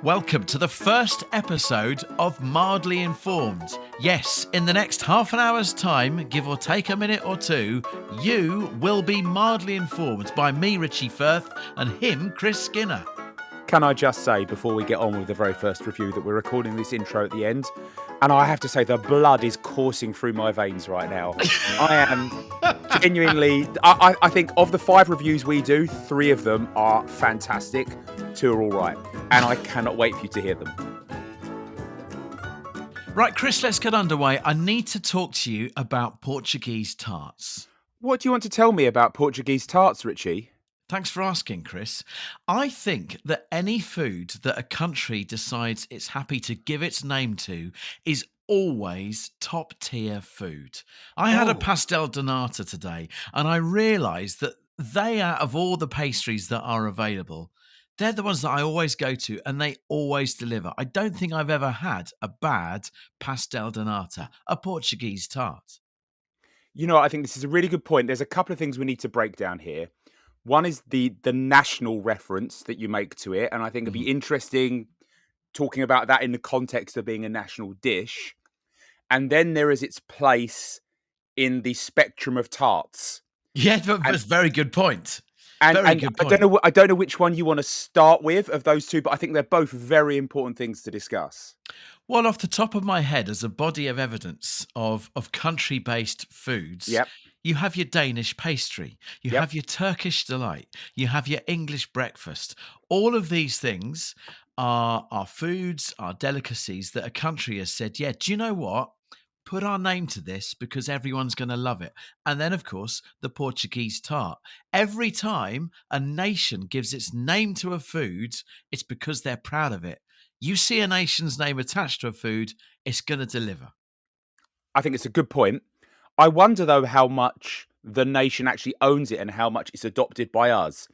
Welcome to the first episode of Mildly Informed. Yes, in the next half an hour's time, give or take a minute or two, you will be mildly informed by me, Richie Firth, and him, Chris Skinner. Can I just say, before we get on with the very first review, that we're recording this intro at the end, and I have to say the blood is coursing through my veins right now. I am genuinely... I think of the 5 reviews we do, 3 of them are fantastic, 2 are all right, and I cannot wait for you to hear them. Right, Chris, let's get underway. I need to talk to you about Portuguese tarts. What do you want to tell me about Portuguese tarts, Richie? Thanks for asking, Chris. I think that any food that a country decides it's happy to give its name to is always top tier food. I had a pastel de nata today, and I realised that they, out of all the pastries that are available, they're the ones that I always go to, and they always deliver. I don't think I've ever had a bad pastel de nata, a Portuguese tart. You know, I think this is a really good point. There's a couple of things we need to break down here. One is the national reference that you make to it, and I think it'd be interesting talking about that in the context of being a national dish. And then there is its place in the spectrum of tarts. Yeah, that's a very good point. And good point. I don't know which one you want to start with of those two, but I think they're both very important things to discuss. Well, off the top of my head, as a body of evidence of country-based foods, you have your Danish pastry, you have your Turkish delight, you have your English breakfast. All of these things are foods, are delicacies that a country has said, yeah, do you know what? Put our name to this because everyone's going to love it. And then, of course, the Portuguese tart. Every time a nation gives its name to a food, it's because they're proud of it. You see a nation's name attached to a food, it's going to deliver. I think it's a good point. I wonder, though, how much the nation actually owns it and how much it's adopted by us.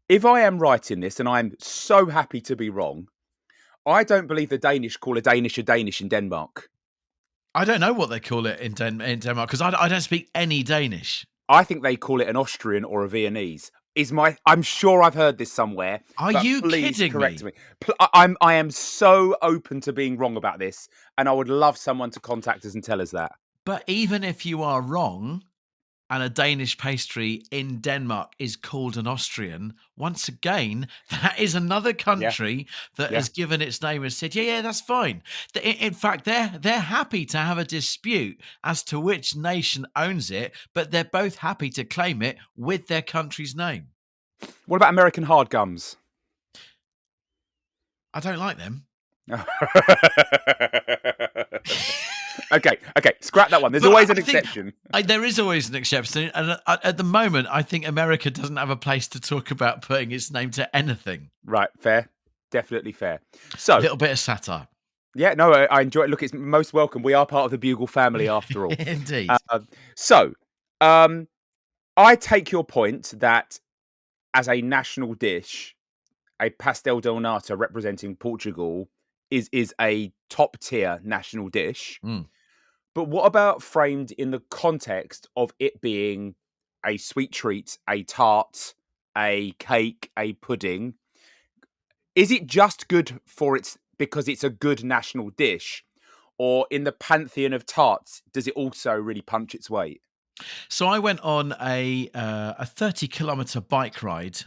If I am right in this, and I'm so happy to be wrong, I don't believe the Danish call a Danish in Denmark. I don't know what they call it in Denmark because I don't speak any Danish. I think they call it an Austrian or a Viennese. I'm sure I've heard this somewhere. Are you kidding me? I am so open to being wrong about this, and I would love someone to contact us and tell us that. But even if you are wrong, and a Danish pastry in Denmark is called an Austrian, once again, that is another country that has given its name and said, yeah, that's fine. In fact, they're happy to have a dispute as to which nation owns it, but they're both happy to claim it with their country's name. What about American hard gums? I don't like them. Okay, scrap that one. There's always an exception. There is always an exception. And at the moment, I think America doesn't have a place to talk about putting its name to anything. Right, fair. Definitely fair. So, a little bit of satire. Yeah, no, I enjoy it. Look, it's most welcome. We are part of the Bugle family after all. Indeed. I take your point that as a national dish, a pastel de nata representing Portugal is a top tier national dish. But what about framed in the context of it being a sweet treat, a tart, a cake, a pudding? Is it just good because it's a good national dish? Or in the pantheon of tarts, does it also really punch its weight? So I went on a 30-kilometre bike ride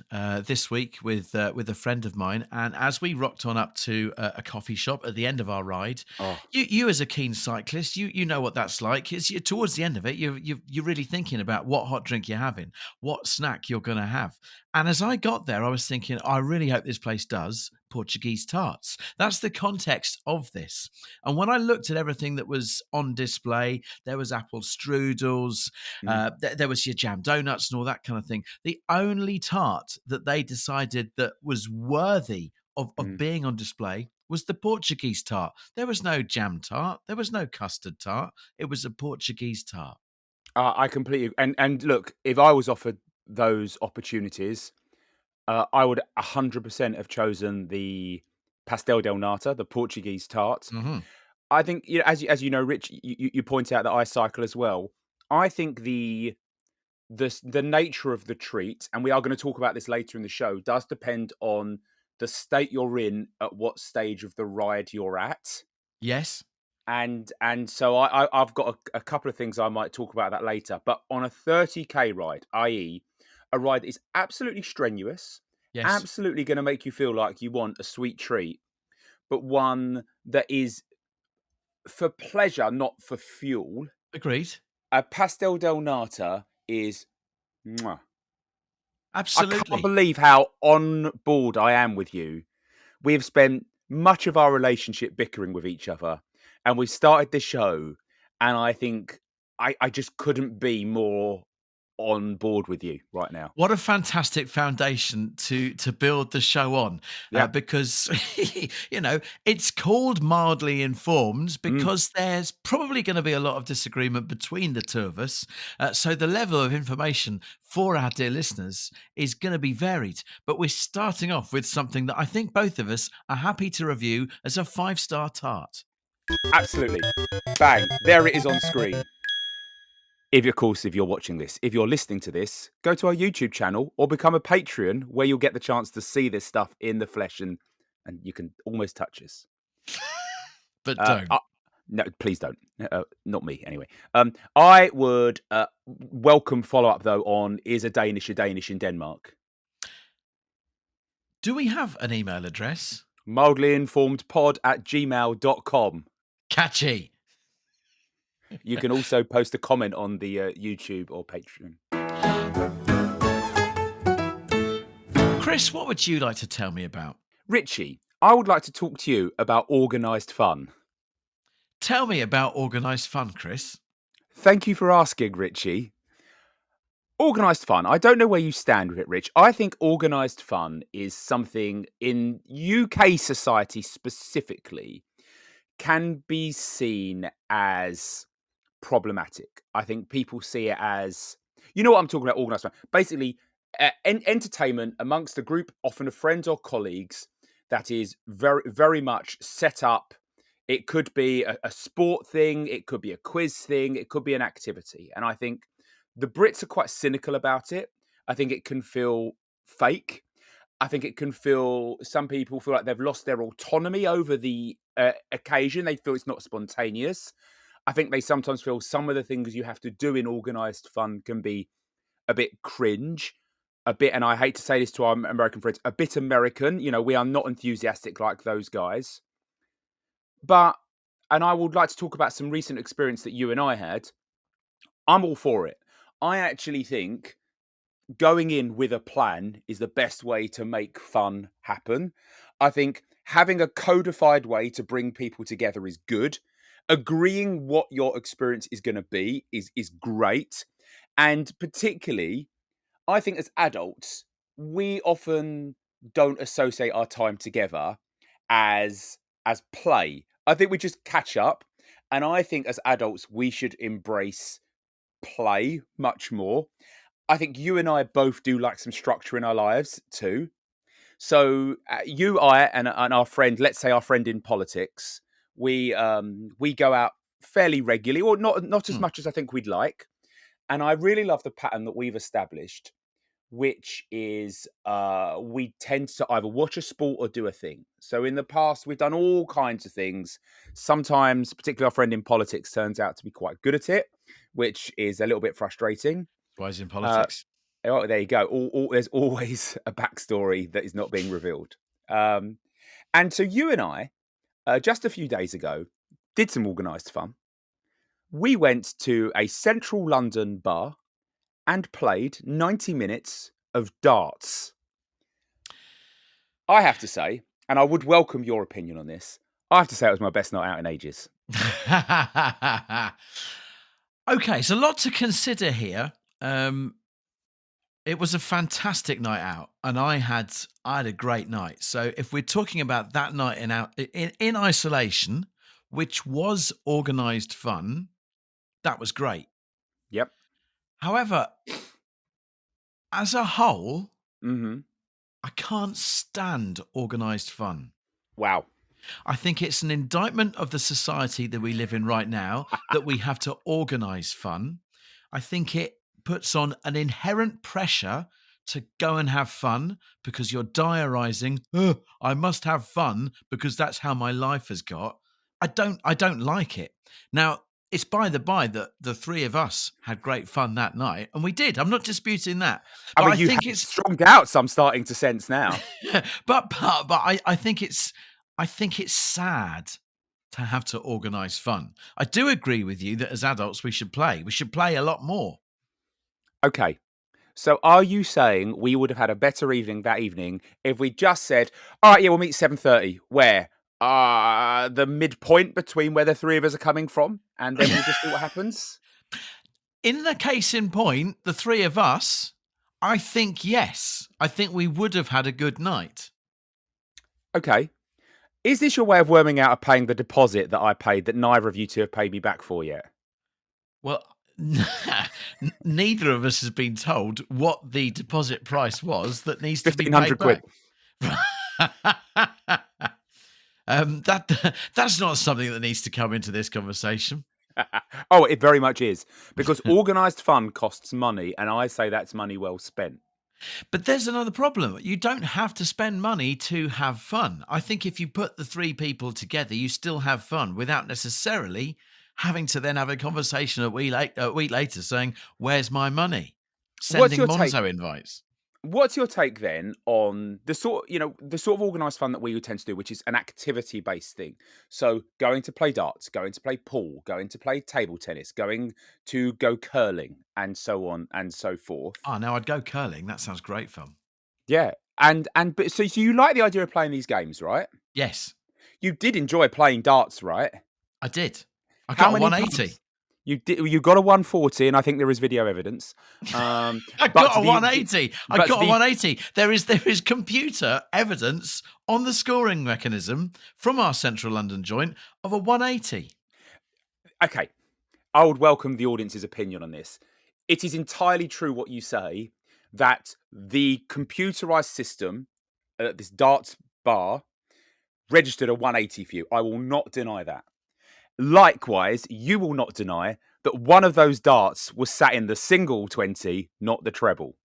this week with a friend of mine, and as we rocked on up to a coffee shop at the end of our ride, you as a keen cyclist, you know what that's like. Towards the end of it, you're really thinking about what hot drink you're having, what snack you're going to have. And as I got there, I was thinking, I really hope this place does Portuguese tarts. That's the context of this. And when I looked at everything that was on display, there was apple strudels, there was your jam donuts and all that kind of thing. The only tart that they decided that was worthy of being on display was the Portuguese tart. There was no jam tart. There was no custard tart. It was a Portuguese tart. I completely... And look, if I was offered those opportunities, I would 100% have chosen the pastel de nata, the Portuguese tart. I think, as you know, Rich, you point out that I cycle as well. I think the nature of the treat, and we are going to talk about this later in the show, does depend on the state you're in at what stage of the ride you're at. Yes. And so I've got a couple of things I might talk about that later. But on a 30K ride, i.e., a ride that is absolutely strenuous, Yes. absolutely going to make you feel like you want a sweet treat, but one that is for pleasure, not for fuel. Agreed. A pastel del nata is mwah. I can't Absolutely. believe how on board I am with you. We have spent much of our relationship bickering with each other, and we started the show, and I think I just couldn't be more on board with you right now. What a fantastic foundation to build the show on, Yeah. because it's called mildly informed Mm, because there's probably going to be a lot of disagreement between the two of us. So the level of information for our dear listeners is going to be varied. But we're starting off with something that I think both of us are happy to review as a 5-star tart. absolutely. Bang. There it is on screen. If, of course, if you're watching this, if you're listening to this, go to our YouTube channel or become a Patreon where you'll get the chance to see this stuff in the flesh and you can almost touch us. But Uh, don't. uh, no, please don't. Not me, anyway. I would welcome follow up though on is a Danish in Denmark? Do we have an email address? Mildlyinformedpod@gmail.com. Catchy. You can also post a comment on the YouTube or Patreon. Chris, what would you like to tell me about? Richie, I would like to talk to you about organised fun. Tell me about Organised Fun, Chris. Thank you for asking, Richie. Organised fun. I don't know where you stand with it, Rich. I think organised fun is something in UK society specifically can be seen as problematic. I think people see it as, you know what I'm talking about, organised fun. Basically, entertainment amongst a group, often of friends or colleagues, that is very, very much set up. It could be a sport thing, it could be a quiz thing, it could be an activity. And I think the Brits are quite cynical about it. I think it can feel fake. I think it can feel, some people feel like they've lost their autonomy over the occasion. They feel it's not spontaneous. I think they sometimes feel some of the things you have to do in organised fun can be a bit cringe, a bit, and I hate to say this to our American friends, a bit American. You know, we are not enthusiastic like those guys. But, and I would like to talk about some recent experience that you and I had. I'm all for it. I actually think going in with a plan is the best way to make fun happen. I think having a codified way to bring people together is good. Agreeing what your experience is going to be is great. And particularly, I think as adults, we often don't associate our time together as play. I think we just catch up. And I think as adults, we should embrace play much more. I think you and I both do like some structure in our lives too. So you, I, and our friend, let's say our friend in politics, we go out fairly regularly, or not as Hmm. much as I think we'd like. And I really love the pattern that we've established, which is we tend to either watch a sport or do a thing. So in the past, we've done all kinds of things. Sometimes, particularly our friend in politics turns out to be quite good at it, which is a little bit frustrating. Why is in Uh, politics? oh, there you go. There's always a backstory that is not being revealed. And so you and I, just a few days ago, did some organised fun. We went to a central London bar and played 90 minutes of darts. I have to say, and I would welcome your opinion on this, I have to say it was my best night out in ages. Okay, so a lot to consider here. It was a fantastic night out, and I had a great night. So if we're talking about that night in isolation, which was organised fun, that was great. Yep. However, as a whole, Hmm. I can't stand organised fun. Wow. I think it's an indictment of the society that we live in right now that we have to organise fun. I think it puts on an inherent pressure to go and have fun because you're diarising, "Ugh, I must have fun because that's how my life has got." I don't like it. Now, it's by the by that the three of us had great fun that night, and we did. I'm not disputing that. I But mean, I you have think it's strong doubts I'm starting to sense now. but I think it's sad to have to organise fun. I do agree with you that as adults we should play. We should play a lot more. Okay. So are you saying we would have had a better evening that evening if we just said, "All right, yeah, we'll meet 7:30." Where? The midpoint between where the three of us are coming from, and then we'll just see what happens? In the case in point, the three of us, I think yes. I think we would have had a good night. Okay. Is this your way of worming out of paying the deposit that I paid that neither of you two have paid me back for yet? Well, neither of us has been told what the deposit price was that needs to be paid 1,500 quid. back. That's not something that needs to come into this conversation. Oh, it very much is. Because organised fun costs money, and I say that's money well spent. But there's another problem. You don't have to spend money to have fun. I think if you put the three people together, you still have fun without necessarily having to then have a conversation a week later saying, "Where's my money?" What's Sending your take? Monzo invites. What's your take then on the sort of organised fun that we would tend to do, which is an activity based thing? So going to play darts, going to play pool, going to play table tennis, going to go curling, and so on and so forth. Oh, now I'd go curling. That sounds great fun. Yeah, but so you like the idea of playing these games, right? Yes, You did enjoy playing darts, right? I did. I How got a many 180. times? You did. You got a 140, and I think there is video evidence. I But got a 180. I but got a the 180. There is computer evidence on the scoring mechanism from our central London joint of a 180. okay, I would welcome the audience's opinion on this. It is entirely true what you say that the computerized system at this darts bar registered a 180 for you. I will not deny that. Likewise, you will not deny that one of those darts was sat in the single 20, not the treble.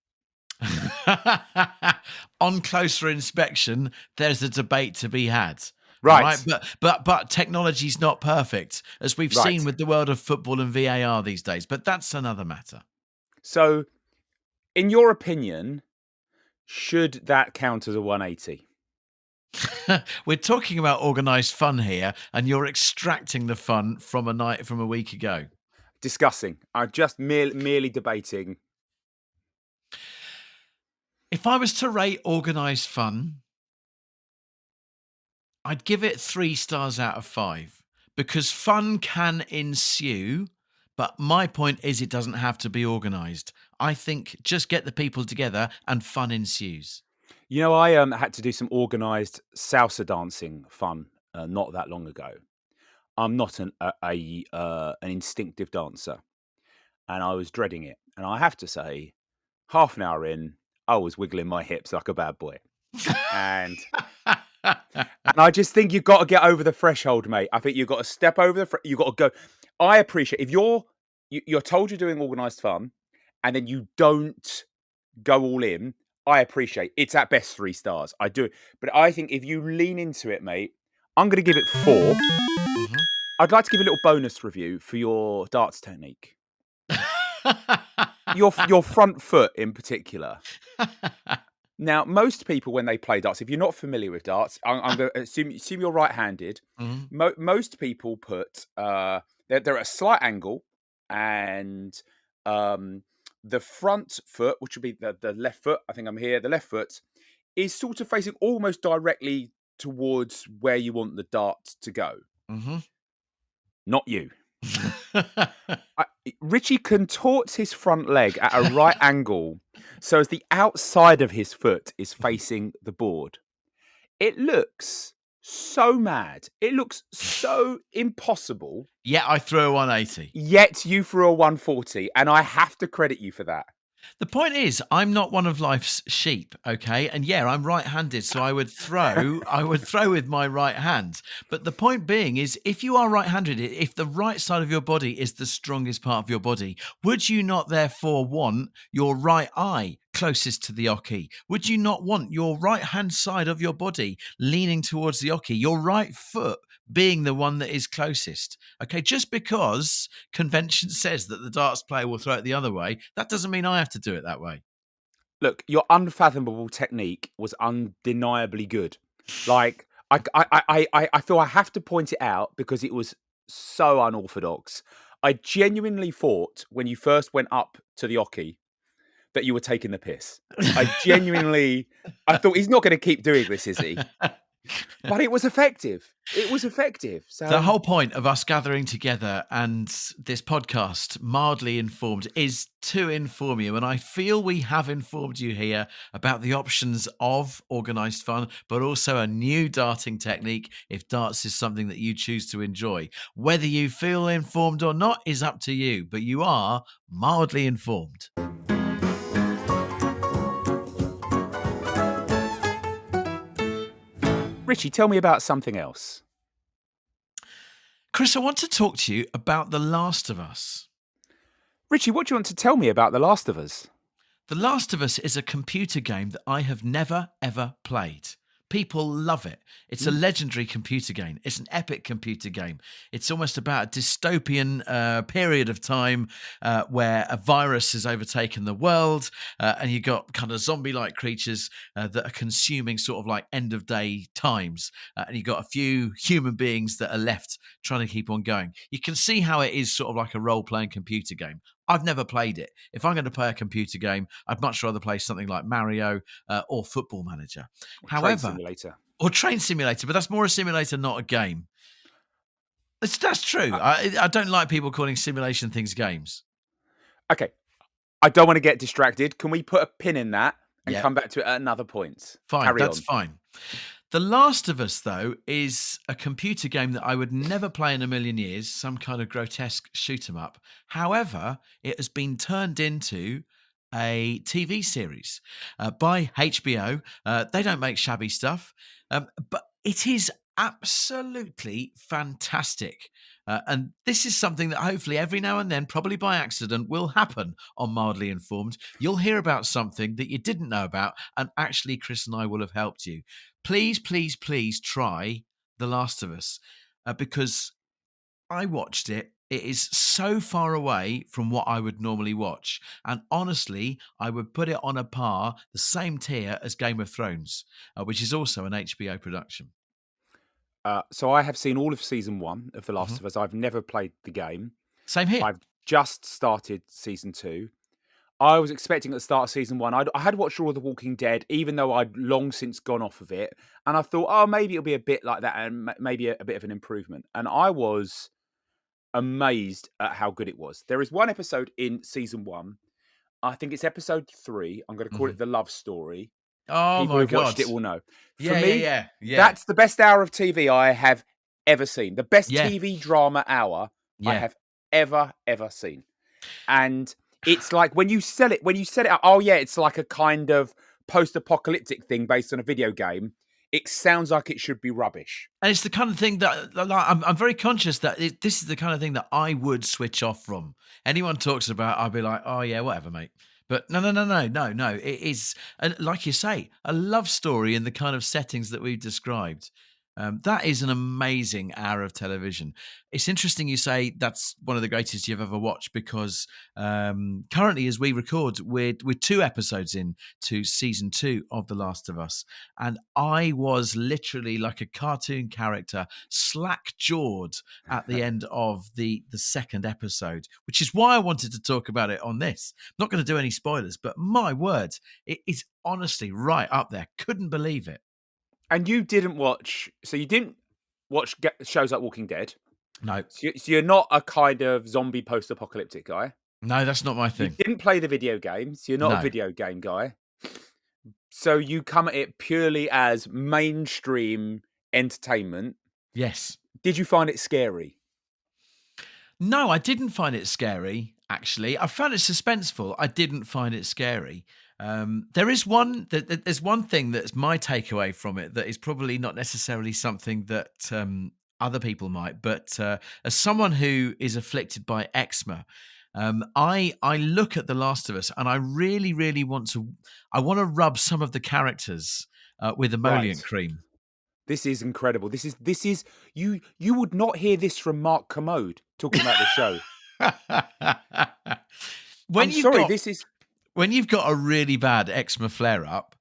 On closer inspection, there's a debate to be had. All right, Right, but technology's not perfect, as we've seen right. with the world of football and VAR these days. But that's another matter. So, in your opinion, should that count as a 180? We're talking about organised fun here, and you're extracting the fun from a night from a week ago. Discussing. I'm just merely debating. If I was to rate organised fun, I'd give it 3 stars out of 5 because fun can ensue, but my point is it doesn't have to be organised. I think just get the people together and fun ensues. You know, I had to do some organised salsa dancing fun not that long ago. I'm not an instinctive dancer, and I was dreading it. And I have to say, half an hour in, I was wiggling my hips like a bad boy. And I just think you've got to get over the threshold, mate. I think you've got to step over you've got to go. I appreciate if you're told you're doing organised fun, and then you don't go all in. I appreciate it's at best 3 stars. I do, but I think if you lean into it, mate, I'm going to give it 4. Mhm. I'd like to give a little bonus review for your darts technique. Your front foot in particular. Now, most people when they play darts, if you're not familiar with darts, I'm going to assume you're right-handed. Mhm. Most people put they're at a slight angle, and the front foot, which would be the left foot, I think I'm here. The left foot is sort of facing almost directly towards where you want the dart to go. Mhm. Not you. Richie contorts his front leg at a right angle so as the outside of his foot is facing the board. It looks so mad. It looks so impossible. Yeah, I threw a 180. Yet you threw a 140, and I have to credit you for that. The point is, I'm not one of life's sheep, okay? And yeah, I'm right-handed, so I would throw with my right hand. But the point being is, if you are right-handed, if the right side of your body is the strongest part of your body, would you not therefore want your right eye closest to the oche? Would you not want your right-hand side of your body leaning towards the oche, your right foot being the one that is closest? Okay, just because convention says that the darts player will throw it the other way, that doesn't mean I have to do it that way. Look, your unfathomable technique was undeniably good. Like, I feel I have to point it out because it was so unorthodox. I genuinely thought when you first went up to the oche that you were taking the piss. I thought he's not going to keep doing this, is he? But it was effective. It was effective. The So whole point of us gathering together and this podcast, Mildly Informed, is to inform you. And I feel we have informed you here about the options of organised fun, but also a new darting technique if darts is something that you choose to enjoy. Whether you feel informed or not is up to you, but you are mildly informed. Richie, tell me about something else. Chris, I want to talk to you about The Last of Us. Richie, what do you want to tell me about The Last of Us? The Last of Us is a computer game that I have never, ever played. People love it. It's a legendary computer game. It's an epic computer game. It's almost about a dystopian period of time where a virus has overtaken the world and you've got kind of zombie-like creatures that are consuming sort of like end-of-day times. And you've got a few human beings that are left trying to keep on going. You can see how it is sort of like a role-playing computer game. I've never played it. If I'm going to play a computer game, I'd much rather play something like Mario or Football Manager. Train However, Simulator. or Train Simulator, but that's more a simulator, not a game. That's true. I don't like people calling simulation things games. Okay. I don't want to get distracted. Can we put a pin in that and Yeah. come back to it at another point? Fine, Carry that's on. fine. The Last of Us, though, is a computer game that I would never play in a million years, some kind of grotesque shoot 'em up. However, it has been turned into a TV series by HBO. They don't make shabby stuff, but it is absolutely fantastic. And this is something that hopefully every now and then, probably by accident, will happen on Mildly Informed. You'll hear about something that you didn't know about, and actually, Chris and I will have helped you. Please, please, please try The Last of Us because I watched it. It is so far away from what I would normally watch. And honestly, I would put it on a par, the same tier as Game of Thrones, which is also an HBO production. So I have seen all of season 1 of The Last Mhm. of Us. I've never played the game. Same here. I've just started season 2. I was expecting at the start of season 1, I had watched all of The Walking Dead, even though I'd long since gone off of it. And I thought, oh, maybe it'll be a bit like that and maybe a bit of an improvement. And I was amazed at how good it was. There is one episode in season 1. I think it's episode 3. I'm going to call Mhm. it The Love Story. Oh People my who've watched God. it will know. For Yeah, me, yeah. that's the best hour of TV I have ever seen. The best Yeah. TV drama hour I Yeah. have ever seen. And it's like when you set it up, oh yeah, it's like a kind of post-apocalyptic thing based on a video game. It sounds like it should be rubbish. And it's the kind of thing that I'm very conscious that this is the kind of thing that I would switch off from. Anyone talks about, I'll be like, oh yeah, whatever, mate. But no. It is, like you say, a love story in the kind of settings that we've described. That is an amazing hour of television. It's interesting you say that's one of the greatest you've ever watched because currently, as we record, we're 2 episodes in to season 2 of The Last of Us, and I was literally like a cartoon character, slack-jawed at the end of the second episode, which is why I wanted to talk about it on this. I'm not going to do any spoilers, but my word, it is honestly right up there. Couldn't believe it. And you didn't watch shows like Walking Dead. No. So you're not a kind of zombie post-apocalyptic guy. No, that's not my You thing. didn't play the video games. You're not a No. video game guy. So you come at it purely as mainstream entertainment. Yes. Did you find it scary? No, I didn't find it scary, actually. I found it suspenseful. I didn't find it scary. There's one thing that's my takeaway from it that is probably not necessarily something that other people might, but as someone who is afflicted by eczema, I look at The Last of Us, and I really, really want to. I want to rub some of the characters with emollient Right. cream. This is incredible. This is you would not hear this from Mark Commode talking about this show. when I'm you've sorry, got this is when you've got a really bad eczema flare up,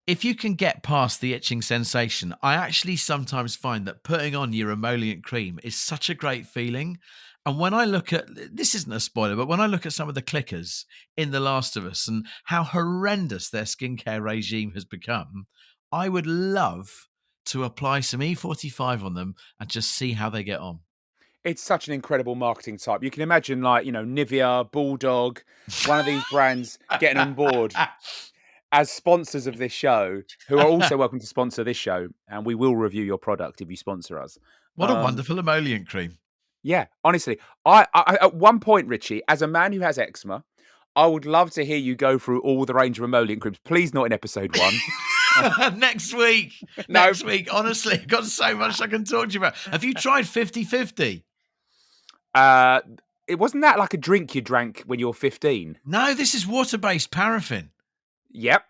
if you can get past the itching sensation, I actually sometimes find that putting on your emollient cream is such a great feeling. And when I look at this, isn't a spoiler, but when I look at some of the clickers in The Last of Us and how horrendous their skincare regime has become, I would love to apply some E45 on them and just see how they get on. it's such an incredible marketing type. You can imagine like, Nivea, Bulldog, one of these brands getting on board as sponsors of this show, who are also welcome to sponsor this show, and we will review your product if you sponsor us. What a wonderful emollient cream. Yeah, honestly, I at one point, Richie, as a man who has eczema, I would love to hear you go through all the range of emollient creams. Please, not in episode one. Next week. No, Next week. Honestly, I've got so much I can talk to you about. Have you tried 50/50? uh, it wasn't that like a drink you drank when you were 15. No, this is water-based paraffin. Yep.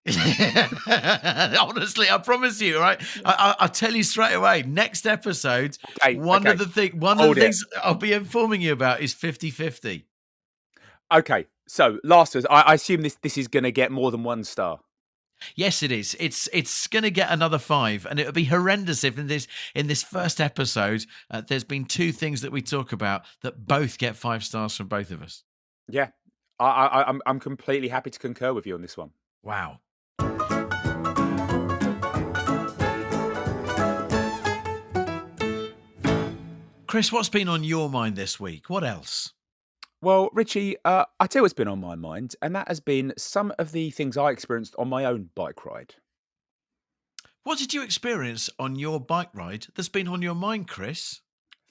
Honestly, I promise you, all right? I'll tell you straight away. Next episode, Okay. Okay. one of Hold the it. things I'll be informing you about is 50/50. Okay. So, last was I assume this is going to get more than 1 star. Yes, it is. It's going to get another 5, and it would be horrendous if in this first episode there's been 2 things that we talk about that both get 5 stars from both of us. Yeah. I'm completely happy to concur with you on this one. Wow. Chris, what's been on your mind this week? What else? Well, Richie, I tell you what's been on my mind, and that has been some of the things I experienced on my own bike ride. What did you experience on your bike ride that's been on your mind, Chris?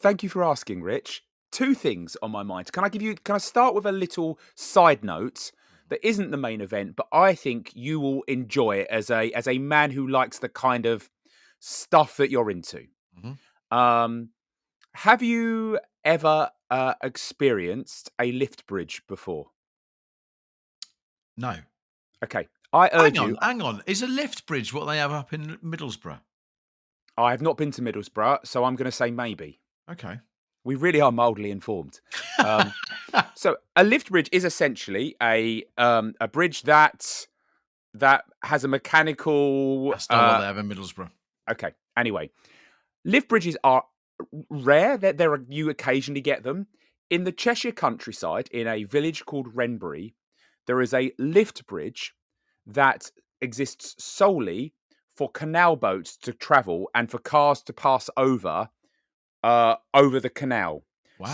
Thank you for asking, Rich. 2 things on my mind. Can I start with a little side note that isn't the main event, but I think you will enjoy it as a man who likes the kind of stuff that you're into. Mhm. Um, have you ever experienced a lift bridge before? No. Okay. I urge Hang on, you. hang on. Is a lift bridge what they have up in Middlesbrough? I have not been to Middlesbrough, so I'm going to say maybe. Okay. We really are mildly informed. Um, so a lift bridge is essentially a bridge that has a mechanical. That's not what they have in Middlesbrough. Okay. Anyway, lift bridges are rare. You occasionally get them in the Cheshire countryside in a village called Wrenbury. There is a lift bridge that exists solely for canal boats to travel and for cars to pass over the canal.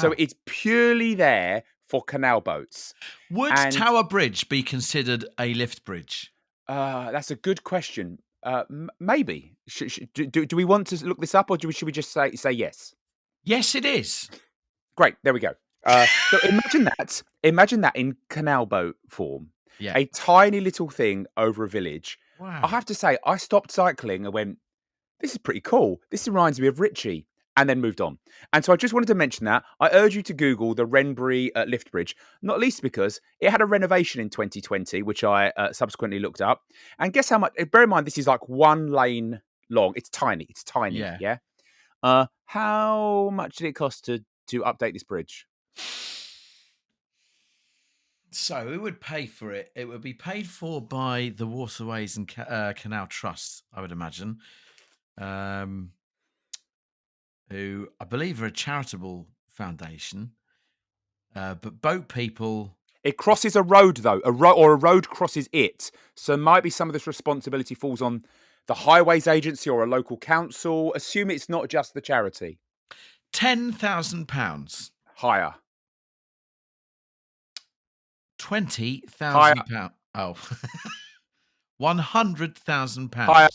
So Wow. it's purely there for canal boats. Would And Tower Bridge be considered a lift bridge? that's a good question. Maybe. Do we want to look this up, or should we just say yes? Yes, it is. Great. There we go. So imagine that. Imagine that in canal boat form. Yeah. A tiny little thing over a village. I Wow. have to say, I stopped cycling and went, this is pretty cool. This reminds me of Richie. And then moved on. And so I just wanted to mention that. I urge you to Google the Wrenbury lift bridge, not least because it had a renovation in 2020, which I subsequently looked up. And guess how much? Bear in mind, this is like 1 lane long. It's tiny. It's tiny. Yeah. Yeah. How much did it cost to update this bridge? So who would pay for it? It would be paid for by the Waterways and Canal Trust, I would imagine. Who I believe are a charitable foundation, but boat people. It crosses a road, though, a road crosses it. So maybe some of this responsibility falls on the highways agency or a local council. Assume it's not just the charity. £10,000. Higher. £20,000. Oh. £100,000. Higher.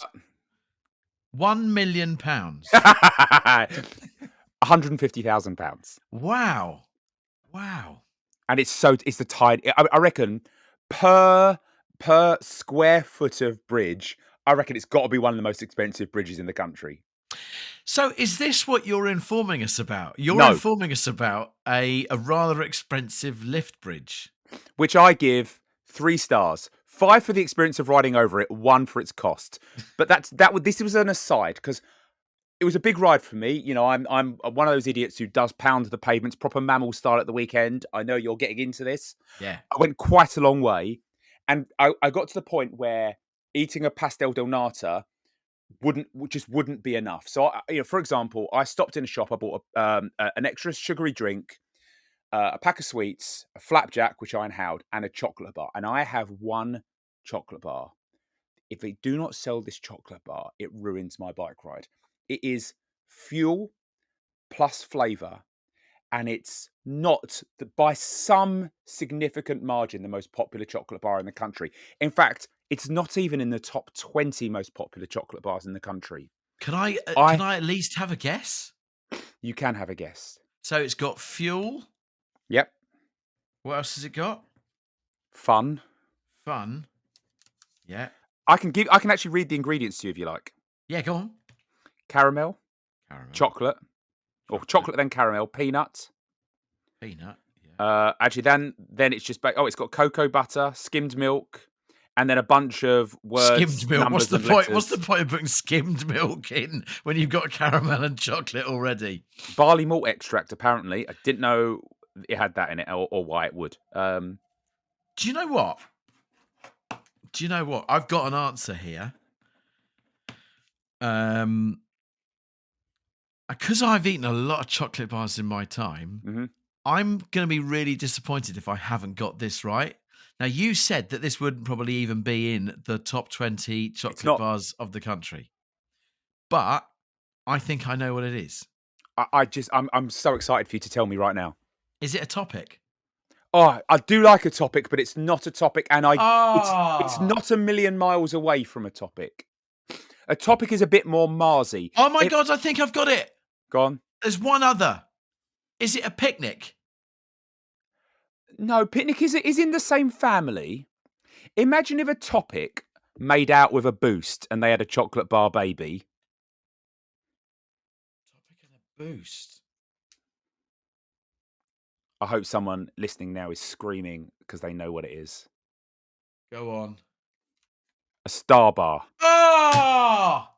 £1,000,000. £150,000. Wow. Wow. And it's the tide. I reckon per square foot of bridge, I reckon it's got to be one of the most expensive bridges in the country. So is this what you're informing us about? You're No, informing us about a rather expensive lift bridge. which I give 3 stars. 5 for the experience of riding over it, 1 for its cost. But this was an aside because it was a big ride for me. You know, I'm one of those idiots who does pound the pavements, proper mammal style at the weekend. I know you're getting into this. Yeah. I went quite a long way, and I got to the point where eating a pastel del nata wouldn't be enough. So, for example, I stopped in a shop. I bought an extra sugary drink, a pack of sweets, a flapjack, which I inhaled, and a chocolate bar. And I have one chocolate bar. If they do not sell this chocolate bar, it ruins my bike ride. It is fuel plus flavor, and it's not by some significant margin the most popular chocolate bar in the country. In fact, it's not even in the top 20 most popular chocolate bars in the country. Can I I at least have a guess? You can have a guess. So it's got fuel. Yep. What else has it got? Fun. Fun. Yeah. I can actually read the ingredients to you if you like. Yeah, go on. Caramel, Caramel. chocolate, or chocolate then caramel, peanut. Peanut. Yeah. Actually, then it's just it's got cocoa butter, skimmed milk, and then a bunch of words, Skimmed milk. What's numbers, the and point? What's the letters. point of putting skimmed milk in when you've got caramel and chocolate already? Barley malt extract. Apparently, I didn't know it had that in it, or why it would. Do you know what? I've got an answer here. Because I've eaten a lot of chocolate bars in my time, mhm. I'm going to be really disappointed if I haven't got this right. Now, you said that this wouldn't probably even be in the top 20 It's chocolate not. bars of the country, but I think I know what it is. I'm so excited for you to tell me right now. Is it a topic? Oh, I do like a topic, but it's not a topic, and it's Ah! not a million miles away from a topic. A topic is a bit more Marsy. Oh my God, I think I've got it. Gone. There's one other. Is it a picnic? No, picnic is in the same family. Imagine if a topic made out with a boost and they had a chocolate bar baby. Topic and a boost. I hope someone listening now is screaming because they know what it is. Go on. A star bar. Ah!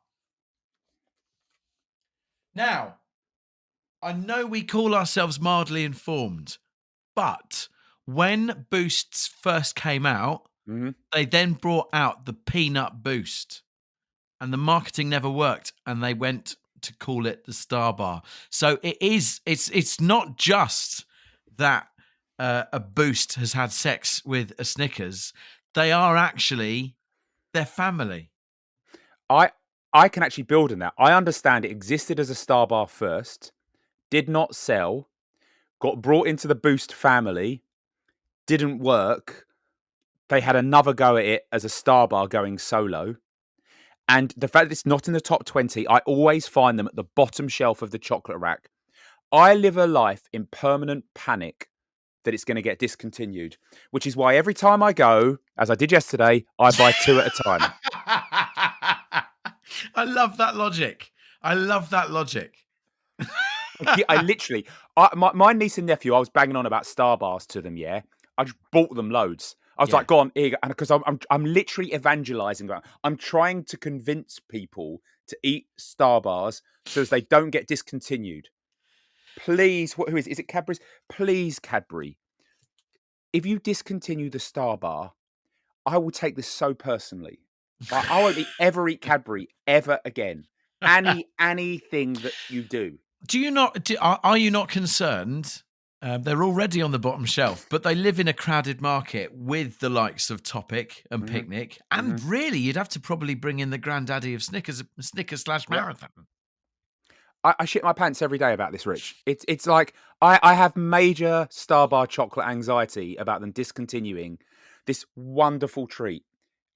Now, I know we call ourselves mildly informed, but when boosts first came out, Mm-hmm. they then brought out the peanut boost, and the marketing never worked, and they went to call it the Star Bar. So it's not just that a boost has had sex with a Snickers; they are actually their family. I can actually build on that. I understand it existed as a star bar first, did not sell, got brought into the Boost family, didn't work. They had another go at it as a star bar going solo. And the fact that it's not in the top 20, I always find them at the bottom shelf of the chocolate rack. I live a life in permanent panic that it's going to get discontinued, which is why every time I go, as I did yesterday, I buy 2 at a time. I love that logic. I love that logic. I literally, my niece and nephew, I was banging on about Star Bars to them. Yeah, I just bought them loads. I was Yeah. like, "Go on, here," and because I'm literally evangelizing. I'm trying to convince people to eat Star Bars so as they don't get discontinued. Please, who is it? Is it Cadbury's? Please, Cadbury, if you discontinue the Star Bar, I will take this so personally. I won't ever eat Cadbury ever again. Anything that you do. Do you not? Are you not concerned? They're already on the bottom shelf, but they live in a crowded market with the likes of Topic and Hmm. Picnic, Hmm. and really, you'd have to probably bring in the granddaddy of Snickers slash Yep. marathon. I shit my pants every day about this, Rich. It's like I have major Star Bar chocolate anxiety about them discontinuing this wonderful treat.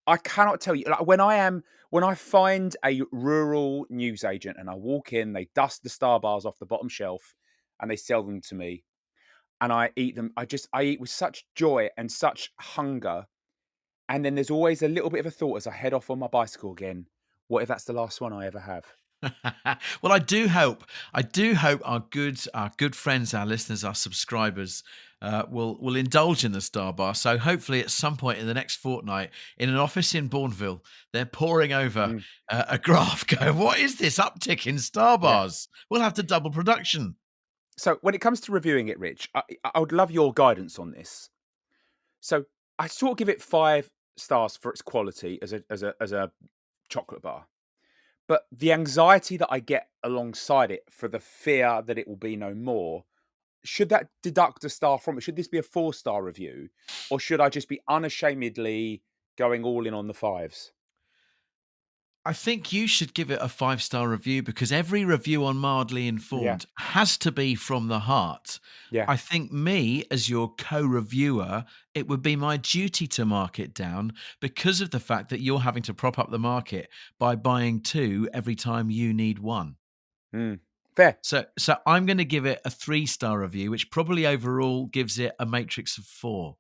I cannot tell you, like, when I find a rural newsagent and I walk in, they dust the Star Bars off the bottom shelf and they sell them to me and I eat them. I eat with such joy and such hunger. And then there's always a little bit of a thought as I head off on my bicycle again. What if that's the last one I ever have? Well, I do hope our good friends, our listeners, our subscribers will indulge in the Star Bar. So hopefully, at some point in the next fortnight, in an office in Bourneville, they're poring over Mm, a graph, going, "What is this uptick in Star yeah. Bars? We'll have to double production." So when it comes to reviewing it, Rich, I would love your guidance on this. So I sort of give it 5 stars for its quality as a chocolate bar. But the anxiety that I get alongside it for the fear that it will be no more, should that deduct a star from it? Should this be a 4-star review? Or should I just be unashamedly going all in on the fives? I think you should give it a 5-star review because every review on Mildly Yeah. Informed has to be from the heart. Yeah. I think me, as your co reviewer, it would be my duty to mark it down because of the fact that you're having to prop up the market by buying two every time you need one. Mm. Fair. So I'm going to give it a 3-star review, which probably overall gives it a matrix of 4.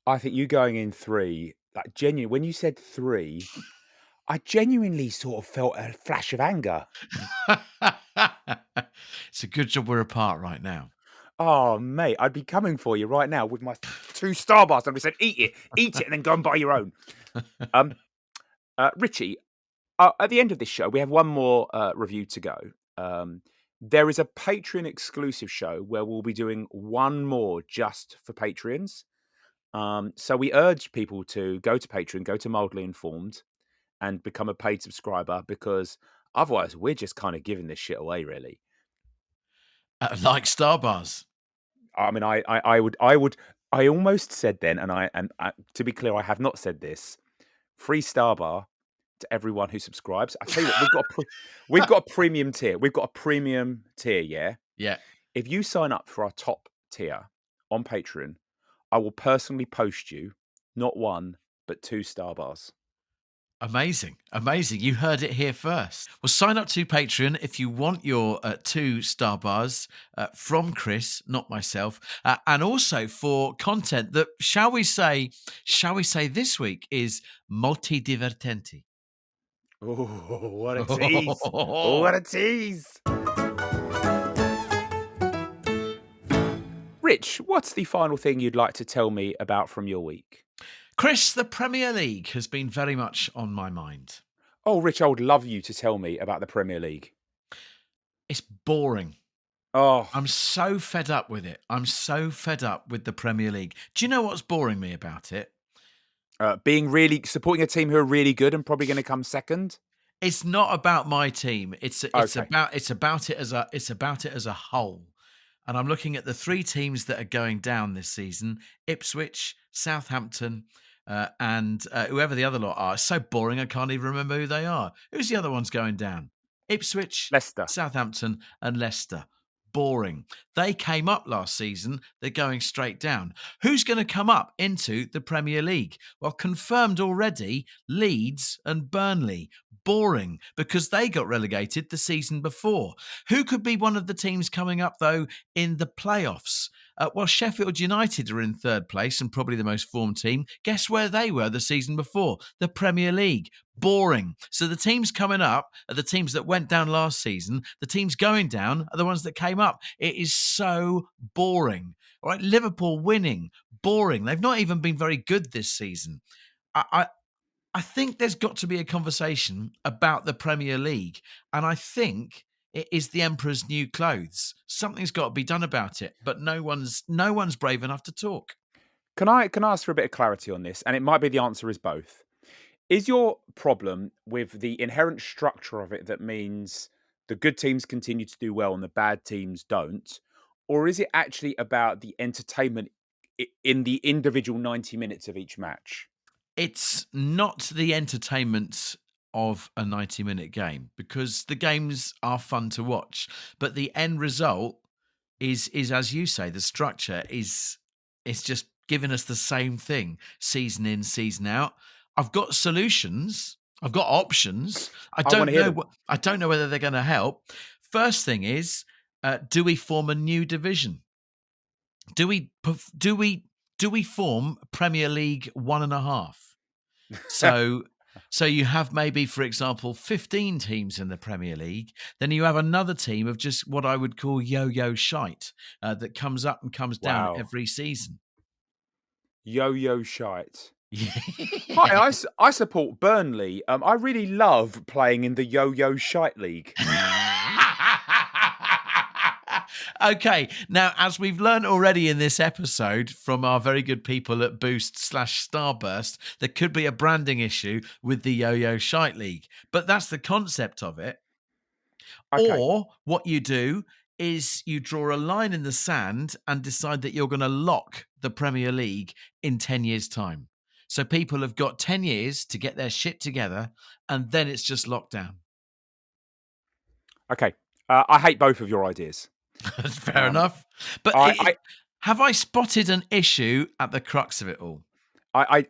I think you going in three, like genuine, when you said three, I genuinely sort of felt a flash of anger. It's a good job we're apart right now. Oh, mate, I'd be coming for you right now with my 2 Star bars. I'd be saying, eat it, and then go and buy your own. Um, Richie, at the end of this show, we have one more review to go. There is a Patreon exclusive show where we'll be doing one more just for Patreons. So we urge people to go to Patreon, go to Mildly Informed, and become a paid subscriber because otherwise we're just kind of giving this shit away, really. Like Star Bars. I mean, I almost said then, and to be clear, I have not said this. Free Star Bar to everyone who subscribes. I tell you what, we've got a premium tier. We've got a premium tier. Yeah, Yeah. if you sign up for our top tier on Patreon, I will personally post you not one but 2 Star Bars. Amazing. Amazing. You heard it here first. Well, sign up to Patreon if you want your 2-star bars from Chris, not myself, and also for content that, shall we say this week is multi divertenti. Oh, what a tease! What a tease! Rich, what's the final thing you'd like to tell me about from your week? Chris, the Premier League has been very much on my mind. Oh, Rich, I would love you to tell me about the Premier League. It's boring. Oh, I'm so fed up with it. I'm so fed up with the Premier League. Do you know what's boring me about it? being really supporting a team who are really good and probably going to come second. It's not about my team. Okay, It's about it as a whole. And I'm looking at the 3 teams that are going down this season: Ipswich, Southampton, and whoever the other lot are. It's so boring I can't even remember who they are. Who's the other ones going down? Ipswich, Leicester. Southampton, and Leicester. Boring. They came up last season. They're going straight down. Who's going to come up into the Premier League? Well, confirmed already, Leeds and Burnley. Boring because they got relegated the season before. Who could be one of the teams coming up, though, in the playoffs? Well, Sheffield United are in 3rd place and probably the most formed team. Guess where they were the season before? The Premier League. Boring. So the teams coming up are the teams that went down last season. The teams going down are the ones that came up. It is so boring. All right, Liverpool winning. Boring. They've not even been very good this season. I think there's got to be a conversation about the Premier League, and I think it is the emperor's new clothes. Something's got to be done about it, but no one's brave enough to talk. Can I ask for a bit of clarity on this? And it might be the answer is both. Is your problem with the inherent structure of it that means the good teams continue to do well and the bad teams don't? Or is it actually about the entertainment in the individual 90 minutes of each match? It's not the entertainment of a 90-minute game because the games are fun to watch, but the end result is as you say, the structure is just giving us the same thing season in, season out. I've got solutions, I've got options. I want to hear them. I don't know whether they're going to help. First thing is, do we form a new division? Do we do we do we form Premier League 1.5? So So you have maybe, for example, 15 teams in the Premier League. Then you have another team of just what I would call yo-yo shite that comes up and comes down Wow. every season. Yo-yo shite. Hi, Yeah. I support Burnley. I really love playing in the Yo-Yo Shite League. Okay, now as we've learned already in this episode from our very good people at Boost/Starburst, there could be a branding issue with the Yo-Yo Shite League, but that's the concept of it. Okay, Or what you do is you draw a line in the sand and decide that you're going to lock the Premier League in 10 years' time. So people have got 10 years to get their shit together, and then it's just locked down. okay. I hate both of your ideas. Fair Um, enough. But I, have I spotted an issue at the crux of it all? I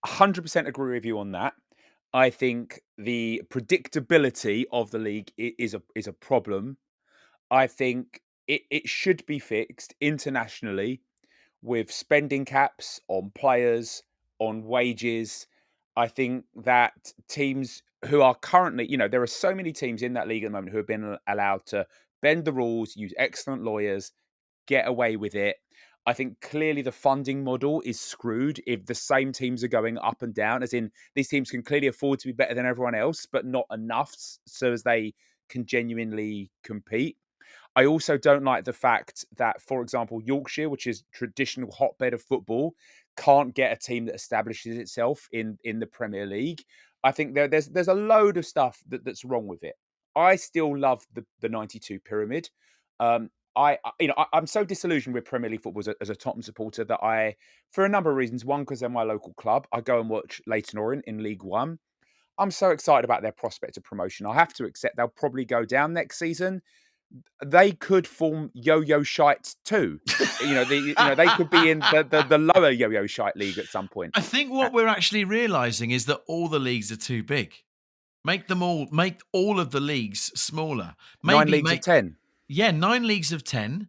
100% agree with you on that. I think the predictability of the league is a problem. I think it should be fixed internationally with spending caps on players, on wages. I think that teams who are currently, there are so many teams in that league at the moment who have been allowed to bend the rules, use excellent lawyers, get away with it. I think clearly the funding model is screwed if the same teams are going up and down, as in these teams can clearly afford to be better than everyone else, but not enough so as they can genuinely compete. I also don't like the fact that, for example, Yorkshire, which is traditional hotbed of football, can't get a team that establishes itself in the Premier League. I think there's a load of stuff that's wrong with it. I still love the 92 pyramid. I'm so disillusioned with Premier League football as a Tottenham supporter that for a number of reasons. One, because they're my local club. I go and watch Leyton Orient in League One. I'm so excited about their prospect of promotion. I have to accept they'll probably go down next season. They could form Yo-Yo Shites too. They could be in the lower Yo-Yo Shite league at some point. I think what we're actually realizing is that all the leagues are too big. Make all of the leagues smaller. 9 leagues of 10. Yeah, 9 leagues of 10.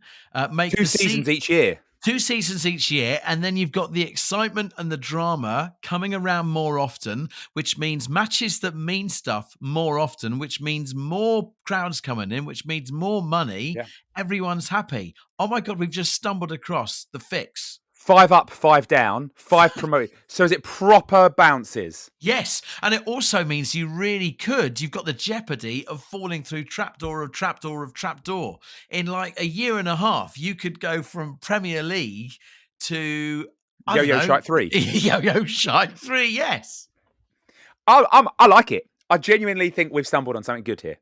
Make 2 seasons each year. 2 seasons each year, and then you've got the excitement and the drama coming around more often, which means matches that mean stuff more often, which means more crowds coming in, which means more money. Yeah. Everyone's happy. Oh my God, we've just stumbled across the fix. 5 up, 5 down, 5 promoted. So is it proper bounces? Yes, and it also means you've got the jeopardy of falling through trapdoor of trapdoor of trapdoor. In like a year and a half, you could go from Premier League to Yo-Yo Shite 3. Yo-Yo Shite 3, yes. I like it. I genuinely think we've stumbled on something good here.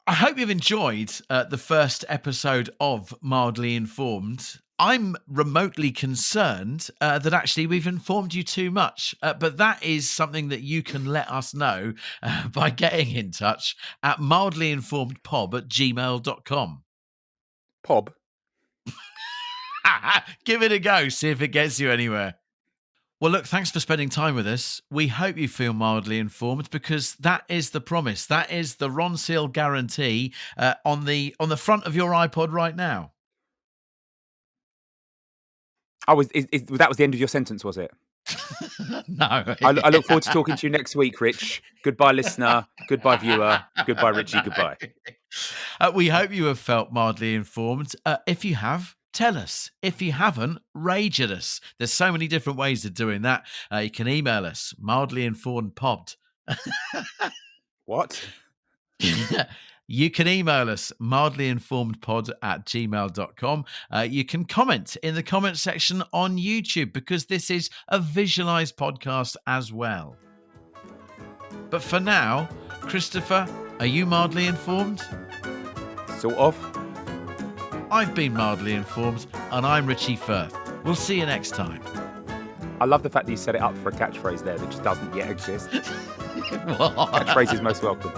I hope you've enjoyed the first episode of Mildly Informed. I'm remotely concerned that actually we've informed you too much, but that is something that you can let us know by getting in touch at mildlyinformedpob@gmail.com. Pob? Give it a go, see if it gets you anywhere. Well, look, thanks for spending time with us. We hope you feel mildly informed because that is the promise. That is the Ron Seal guarantee on the front of your iPod right now. That was the end of your sentence, was it? No. I look forward to talking to you next week, Rich. Goodbye, listener. Goodbye, viewer. Goodbye, Richie. Goodbye. We hope you have felt mildly informed. If you have, tell us. If you haven't, rage at us. There's so many different ways of doing that. You can email us, mildlyinformedpod. What? You can email us, mildlyinformedpod@gmail.com. You can comment in the comment section on YouTube because this is a visualized podcast as well. But for now, Christopher, are you mildly informed? Sort of. I've been mildly informed, and I'm Richie Firth. We'll see you next time. I love the fact that you set it up for a catchphrase there that just doesn't yet exist. What? Catchphrase is most welcome.